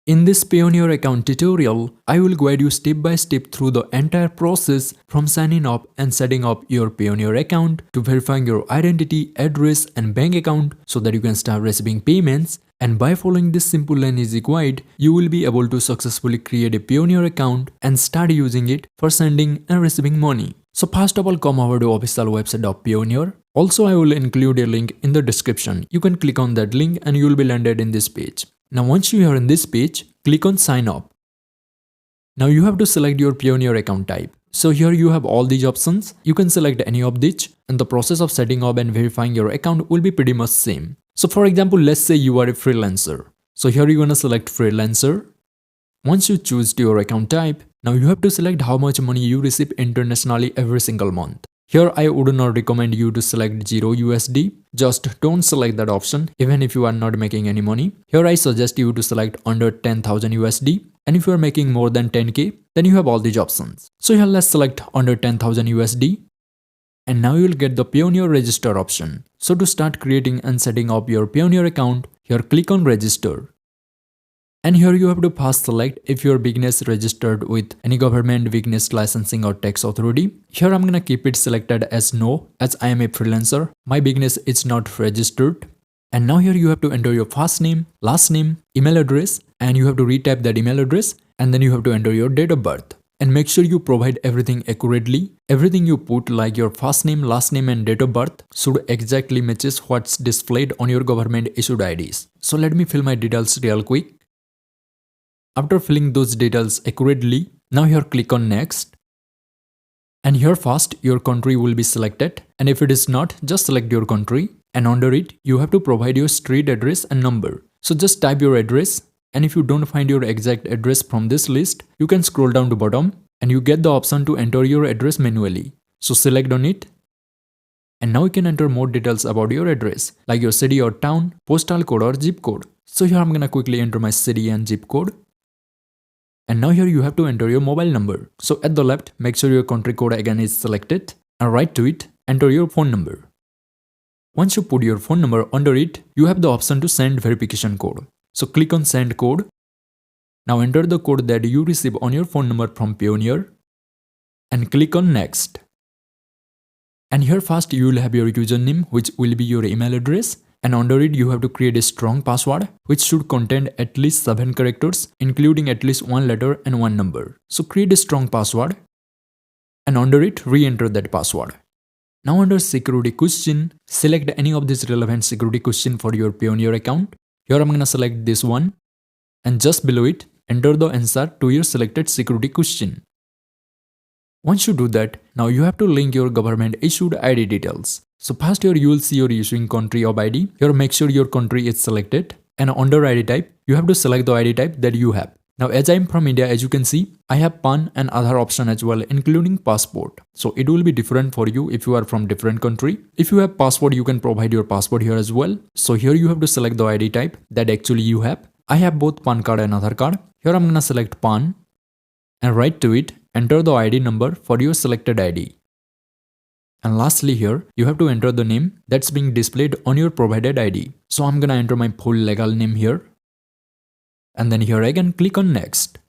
In this Payoneer account tutorial, I will guide you step by step through the entire process from signing up and setting up your Payoneer account to verifying your identity, address and bank account so that you can start receiving payments. And by following this simple and easy guide, you will be able to successfully create a Payoneer account and start using it for sending and receiving money. So first of all, come over to official website of Payoneer. Also, I will include a link in the description. You can click on that link and you will be landed in this page. Now once you are in this page, click on sign up. Now you have to select your Payoneer account type. So here you have all these options. You can select any of these and the process of setting up and verifying your account will be pretty much same. So for example, let's say you are a freelancer. So here you're gonna select freelancer. Once you choose your account type, now you have to select how much money you receive internationally every single month. Here I would not recommend you to select 0 USD. Just don't select that option even if you are not making any money. Here I suggest you to select under 10,000 USD. And if you are making more than 10k, then you have all these options. So here let's select under 10,000 USD. And now you will get the Payoneer register option. So to start creating and setting up your Payoneer account, here click on register. And here you have to first select if your business registered with any government, business licensing or tax authority. Here I'm gonna keep it selected as no, as I am a freelancer. My business is not registered. And now here you have to enter your first name, last name, email address, and you have to retype that email address, and then you have to enter your date of birth. And make sure you provide everything accurately. Everything you put like your first name, last name and date of birth should exactly matches what's displayed on your government issued IDs. So let me fill my details real quick. After filling those details accurately, now here click on next. And here first your country will be selected, and if it is not, just select your country, and under it you have to provide your street address and number. So just type your address, and if you don't find your exact address from this list, you can scroll down to bottom and you get the option to enter your address manually. So select on it. And now you can enter more details about your address, like your city or town, postal code or zip code. So here I'm gonna quickly enter my city and zip code. And now here you have to enter your mobile number. So at the left, make sure your country code again is selected, and right to it, enter your phone number. Once you put your phone number under it, you have the option to send verification code. So click on send code. Now enter the code that you receive on your phone number from Payoneer and click on next. And here first you will have your username, which will be your email address. And under it you have to create a strong password which should contain at least 7 characters including at least 1 letter and 1 number. So create a strong password and under it re-enter that password. Now under security question, select any of these relevant security question for your Payoneer account. Here I'm gonna select this one and just below it enter the answer to your selected security question. Once you do that, now you have to link your government issued ID details. So first here you will see your issuing country of ID. Here make sure your country is selected, and under ID type, you have to select the ID type that you have. Now as I am from India, as you can see, I have PAN and Aadhaar option as well, including passport. So it will be different for you if you are from different country. If you have passport, you can provide your passport here as well. So here you have to select the ID type that actually you have. I have both PAN card and Aadhaar card. Here I'm gonna select PAN and right to it, enter the ID number for your selected ID. And lastly here, you have to enter the name that's being displayed on your provided ID. So I'm gonna enter my full legal name here. And then here again click on next.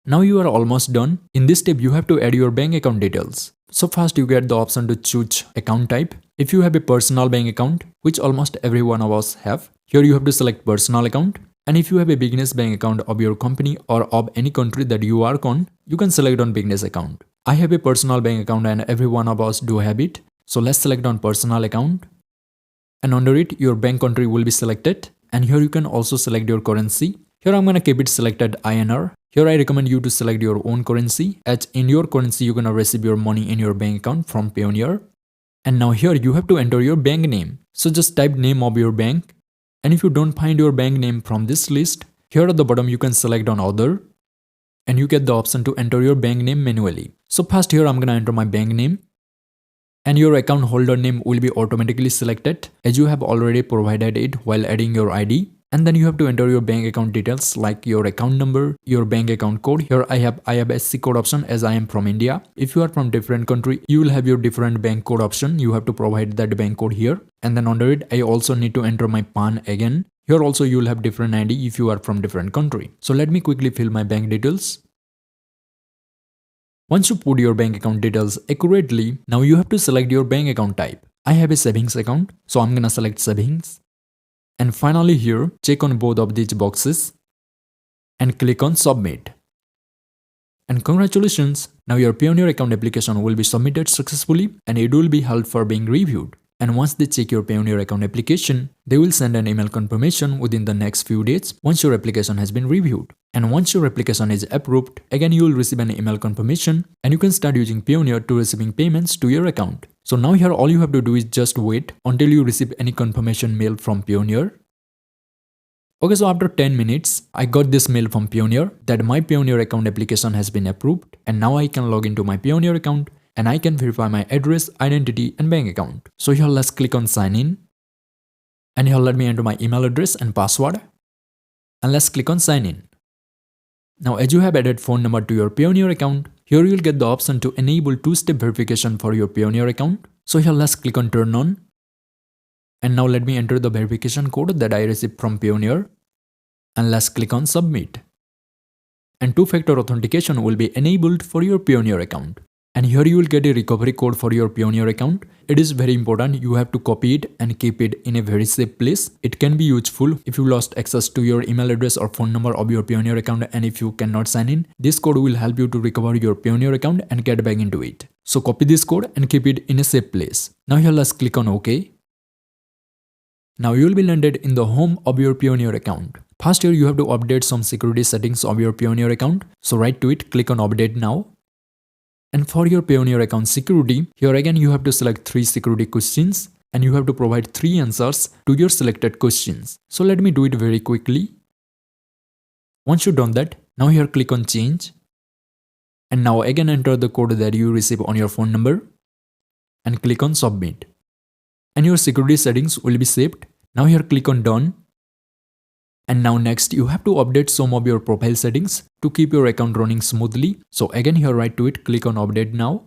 Now you are almost done. In this step you have to add your bank account details. So first you get the option to choose account type. If you have a personal bank account, which almost every one of us have, here you have to select personal account. And if you have a business bank account of your company or of any country that you work on, you can select on business account. I have a personal bank account and every one of us do have it. So let's select on personal account. And under it, your bank country will be selected. And here you can also select your currency. Here I'm gonna keep it selected INR. Here I recommend you to select your own currency, as in your currency you're gonna receive your money in your bank account from Payoneer. And now here you have to enter your bank name. So just type name of your bank. And if you don't find your bank name from this list, here at the bottom you can select on other. And you get the option to enter your bank name manually. So first here I'm gonna enter my bank name. And your account holder name will be automatically selected as you have already provided it while adding your ID. And then you have to enter your bank account details like your account number, your bank account code. Here I have IFSC code option as I am from India. If you are from different country, you will have your different bank code option. You have to provide that bank code here. And then under it, I also need to enter my PAN again. Here also you will have different ID if you are from different country. So let me quickly fill my bank details. Once you put your bank account details accurately, now you have to select your bank account type. I have a savings account, so I'm gonna select savings. And finally here, check on both of these boxes and click on submit. And congratulations, now your Payoneer account application will be submitted successfully and it will be held for being reviewed. And once they check your Payoneer account application, they will send an email confirmation within the next few days once your application has been reviewed. And once your application is approved, again you will receive an email confirmation and you can start using Payoneer to receiving payments to your account. So now here all you have to do is just wait until you receive any confirmation mail from Payoneer. Okay, so after 10 minutes, I got this mail from Payoneer that my Payoneer account application has been approved and now I can log into my Payoneer account and I can verify my address, identity and bank account. So here let's click on sign in and here let me enter my email address and password and let's click on sign in. Now as you have added phone number to your Payoneer account, here you will get the option to enable two-step verification for your Payoneer account. So here let's click on turn on. And now let me enter the verification code that I received from Payoneer. And let's click on submit. And two-factor authentication will be enabled for your Payoneer account. And here you will get a recovery code for your Payoneer account. It is very important. You have to copy it and keep it in a very safe place. It can be useful if you lost access to your email address or phone number of your Payoneer account and if you cannot sign in. This code will help you to recover your Payoneer account and get back into it. So copy this code and keep it in a safe place. Now here let's click on OK. Now you will be landed in the home of your Payoneer account. First here you have to update some security settings of your Payoneer account. So right to it, click on update now. And for your Payoneer account security, here again you have to select 3 security questions and you have to provide 3 answers to your selected questions. So let me do it very quickly. Once you've done that, now here click on change. And now again enter the code that you receive on your phone number and click on submit. And your security settings will be saved. Now here click on done. And now next you have to update some of your profile settings to keep your account running smoothly. So again here right to it, click on update now.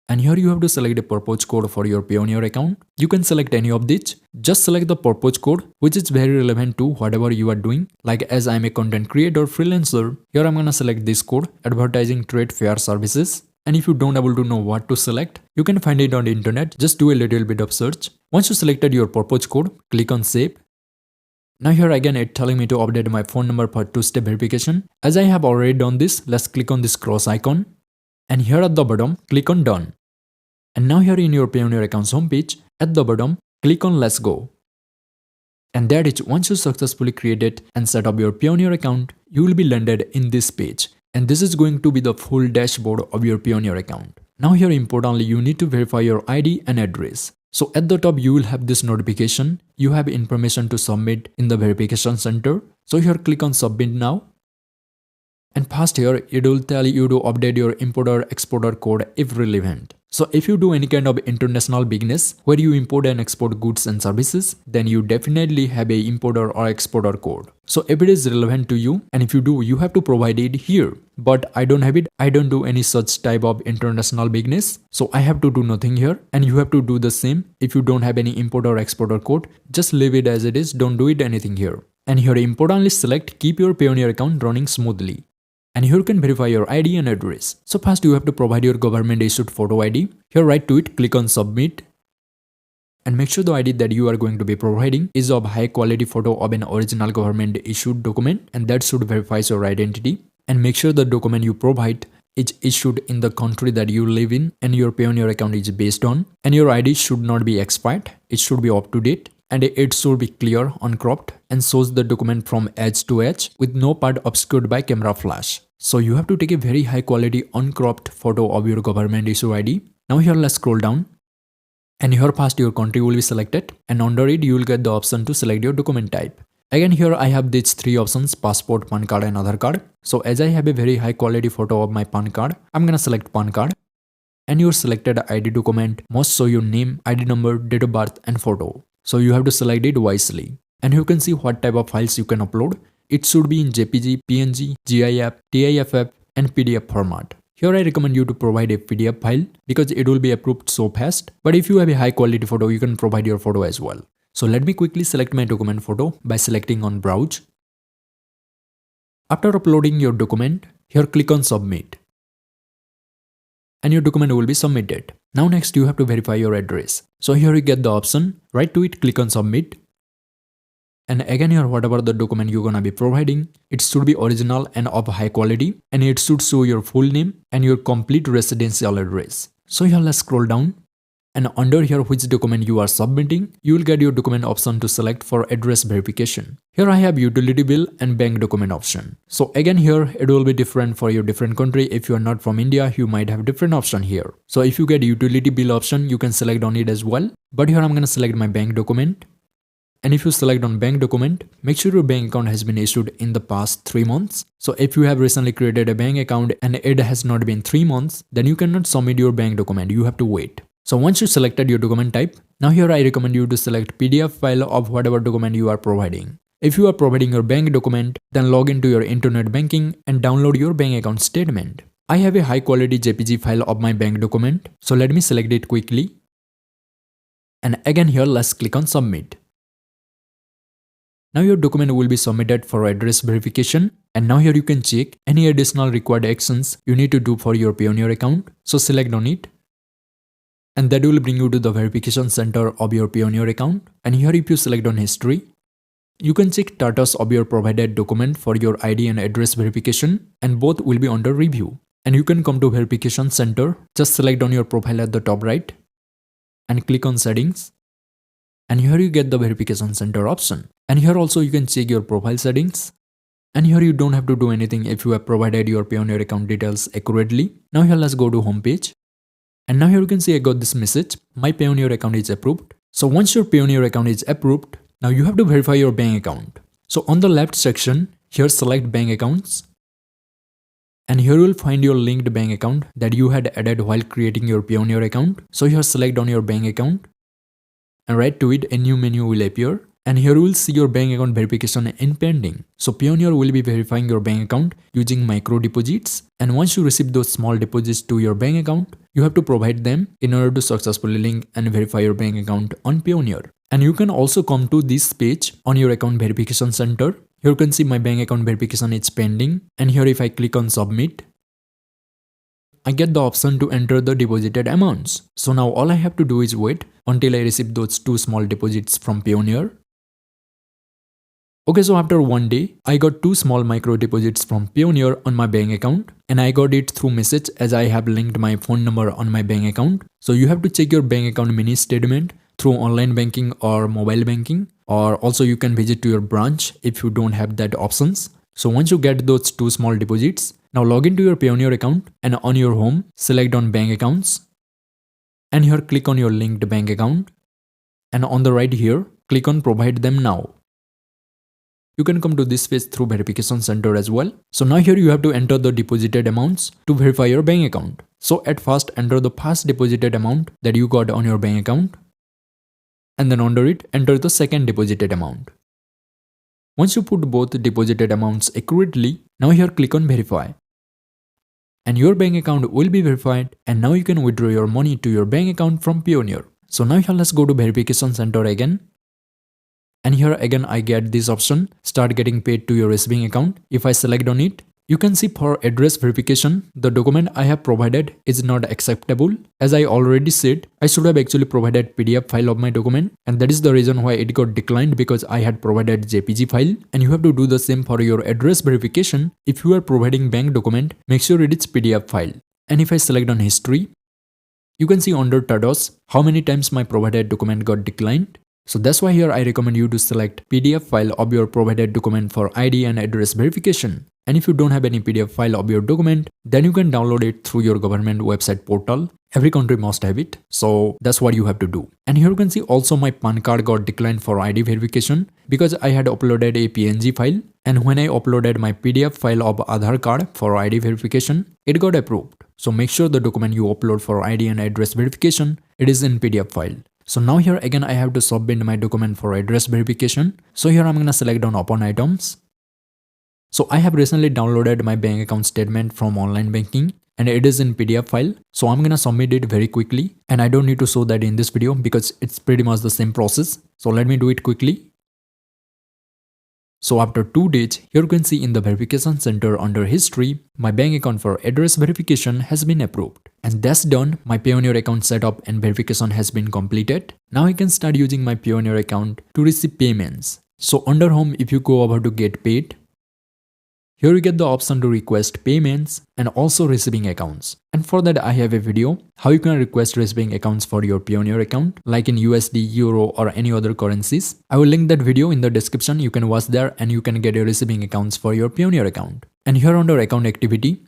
And here you have to select a purpose code for your Payoneer account. You can select any of these. Just select the purpose code which is very relevant to whatever you are doing. Like as I am a content creator freelancer, here I'm gonna select this code, advertising trade fair services. And if you don't able to know what to select, you can find it on the internet. Just do a little bit of search. Once you selected your purpose code, click on save. Now here again it's telling me to update my phone number for two-step verification. As I have already done this, let's click on this cross icon. And here at the bottom, click on done. And now here in your Payoneer accounts homepage, at the bottom, click on let's go. And that is once you successfully created and set up your Payoneer account, you will be landed in this page. And this is going to be the full dashboard of your Payoneer account. Now here importantly, you need to verify your ID and address. So at the top, you will have this notification. You have information to submit in the verification center. So here click on submit now. And past here, it will tell you to update your importer-exporter code if relevant. So if you do any kind of international business where you import and export goods and services, then you definitely have a importer or exporter code. So if it is relevant to you, and if you do, you have to provide it here. But I don't have it. I don't do any such type of international business. So I have to do nothing here. And you have to do the same. If you don't have any importer or exporter code, just leave it as it is. Don't do it anything here. And here importantly select keep your Payoneer account running smoothly. And here you can verify your ID and address. So first you have to provide your government issued photo ID. Here right to it, click on submit. And make sure the ID that you are going to be providing is of high quality photo of an original government issued document, and that should verify your identity. And make sure the document you provide is issued in the country that you live in and your Payoneer account is based on. And your ID should not be expired. It should be up to date. And it should be clear, uncropped, and shows the document from edge to edge with no part obscured by camera flash. So you have to take a very high quality uncropped photo of your government issue ID. Now here let's scroll down. And here past your country will be selected, and under it you will get the option to select your document type. Again here I have these 3 options: passport, PAN card and Aadhaar card. So as I have a very high quality photo of my PAN card, I'm gonna select PAN card. And your selected ID document must show your name, ID number, date of birth and photo. So you have to select it wisely. and you can see what type of files you can upload. It should be in JPG, PNG, GIF, TIFF and PDF format. Here I recommend you to provide a PDF file because it will be approved so fast. But if you have a high quality photo, you can provide your photo as well. So let me quickly select my document photo by selecting on Browse. After uploading your document, here click on Submit. And your document will be submitted. Now next you have to verify your address. So here you get the option, right to it, click on Submit. And again here whatever the document you're gonna be providing, it should be original and of high quality, and it should show your full name and your complete residential address. So here let's scroll down, and under here which document you are submitting, you will get your document option to select for address verification. Here I have utility bill and bank document option. So again here it will be different for your different country. If you are not from India, you might have different option here. So if you get utility bill option, you can select on it as well. But here I'm gonna select my bank document. And if you select on bank document, make sure your bank account has been issued in the past 3 months. So if you have recently created a bank account and it has not been 3 months, then you cannot submit your bank document. You have to wait. So once you selected your document type, now here I recommend you to select PDF file of whatever document you are providing. If you are providing your bank document, then log into your internet banking and download your bank account statement. I have a high quality JPG file of my bank document. So let me select it quickly. And again here let's click on Submit. Now your document will be submitted for address verification, and now here you can check any additional required actions you need to do for your Payoneer account. So select on it, and that will bring you to the verification center of your Payoneer account. And here if you select on history, you can check status of your provided document for your ID and address verification, and both will be under review. And you can come to verification center, just select on your profile at the top right and click on settings. And here you get the verification center option. And here also you can check your profile settings. And here you don't have to do anything if you have provided your Payoneer account details accurately. Now here let's go to home page. And now here you can see I got this message, my Payoneer account is approved. So once your Payoneer account is approved, now you have to verify your bank account. So on the left section, here select bank accounts. And here you will find your linked bank account that you had added while creating your Payoneer account. So here select on your bank account. And right to it, a new menu will appear. And here you will see your bank account verification in pending. So Payoneer will be verifying your bank account using micro deposits. And once you receive those small deposits to your bank account, you have to provide them in order to successfully link and verify your bank account on Payoneer. And you can also come to this page on your account verification center. Here you can see my bank account verification is pending. And here if I click on submit, I get the option to enter the deposited amounts. So now all I have to do is wait until I receive those 2 small deposits from Payoneer. Okay, so after 1 day, I got 2 small micro deposits from Payoneer on my bank account, and I got it through message as I have linked my phone number on my bank account. So you have to check your bank account mini statement through online banking or mobile banking, or also you can visit to your branch if you don't have that options. So once you get those 2 small deposits, now log into your Payoneer account and on your home, select on bank accounts. And here click on your linked bank account. And on the right here, click on provide them now. You can come to this page through verification center as well. So now here you have to enter the deposited amounts to verify your bank account. So at first enter the past deposited amount that you got on your bank account. And then under it, enter the second deposited amount. Once you put both deposited amounts accurately, now here click on verify. And your bank account will be verified, and now you can withdraw your money to your bank account from Payoneer. So now here let's go to verification center again. And here again I get this option, start getting paid to your receiving account. If I select on it, you can see for address verification, the document I have provided is not acceptable. As I already said, I should have actually provided PDF file of my document, and that is the reason why it got declined, because I had provided JPG file. And you have to do the same for your address verification. If you are providing bank document, make sure it is PDF file. And if I select on history, you can see under status how many times my provided document got declined. So that's why here I recommend you to select PDF file of your provided document for ID and address verification. And if you don't have any PDF file of your document, then you can download it through your government website portal. Every country must have it. So that's what you have to do. And here you can see also my PAN card got declined for ID verification because I had uploaded a PNG file. And when I uploaded my PDF file of Aadhaar card for ID verification, it got approved. So make sure the document you upload for ID and address verification, it is in PDF file. So now here again I have to submit my document for address verification. So here I'm gonna select on open items. So I have recently downloaded my bank account statement from online banking and it is in PDF file. So I'm gonna submit it very quickly and I don't need to show that in this video because it's pretty much the same process. So let me do it quickly. So after 2 days, here you can see in the verification center under history, my bank account for address verification has been approved. And that's done, my Payoneer account setup and verification has been completed. Now I can start using my Payoneer account to receive payments. So under home, if you go over to get paid, here you get the option to request payments and also receiving accounts. And for that I have a video how you can request receiving accounts for your Payoneer account like in USD, Euro or any other currencies. I will link that video in the description. You can watch there and you can get your receiving accounts for your Payoneer account. And here under account activity,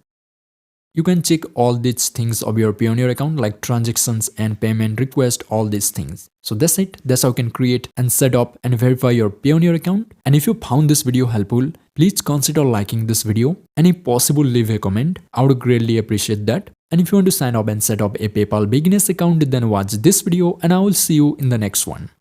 you can check all these things of your Payoneer account like transactions and payment request, all these things. So that's it. That's how you can create and set up and verify your Payoneer account. And if you found this video helpful, please consider liking this video and if possible leave a comment. I would greatly appreciate that. And if you want to sign up and set up a PayPal beginners account, then watch this video and I will see you in the next one.